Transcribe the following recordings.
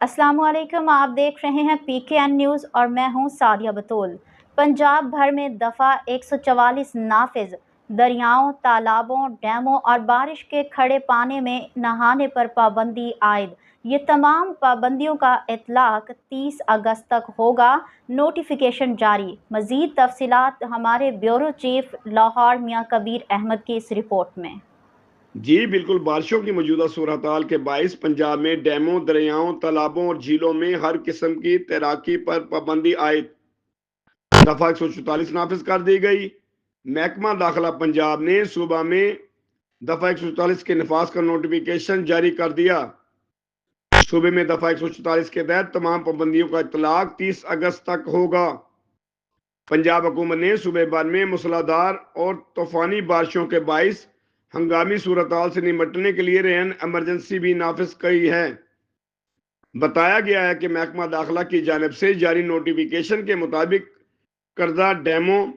अस्सलामुअलैकुम, आप देख रहे हैं PKN न्यूज़ और मैं हूं सादिया बतूल। पंजाब भर में दफ़ा 144 नाफिज दरियाओं, तालाबों, डैमों और बारिश के खड़े पानी में नहाने पर पाबंदी आयद। ये तमाम पाबंदियों का इतलाक 30 अगस्त तक होगा। नोटिफिकेशन जारी। मज़ीद तफसीलात हमारे ब्यूरो चीफ लाहौर मियां कबीर अहमद की इस रिपोर्ट में। जी बिल्कुल, बारिशों की मौजूदा सूरत-हाल के बाइस पंजाब में डैमों, दरियाओं, तालाबों और झीलों में हर किस्म की तैराकी पर पाबंदी आयद दफा 144 नाफिज कर दी गई। महकमा दाखिला पंजाब ने सूबा में दफा 144 के नफाज का नोटिफिकेशन जारी कर दिया। सूबे में दफा 144 के तहत तमाम पाबंदियों का इतलाक 30 अगस्त तक होगा। पंजाब हुकूमत ने सूबे भर में मूसलाधार और तूफानी बारिशों के बाइस हंगामी सूरत-हाल से निपटने के लिए रेन इमरजेंसी भी नाफिज की है। बताया गया है कि महकमा दाखिला की जानिब से जारी नोटिफिकेशन के मुताबिक कर्जा डैमों,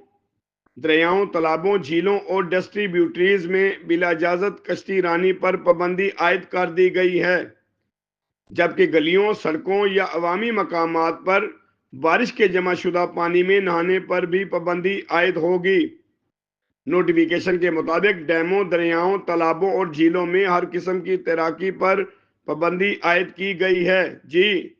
दरियाओं, तालाबों, झीलों और डिस्ट्रीब्यूटरीज में बिला इजाजत कश्ती रानी पर पाबंदी आयद कर दी गई है, जबकि गलियों, सड़कों या अवामी मकामात पर बारिश के जमाशुदा पानी में नहाने पर भी पाबंदी आयद होगी। नोटिफिकेशन के मुताबिक डैमों, दरियाओं, तालाबों और झीलों में हर किस्म की तैराकी पर पाबंदी आयद की गई है। जी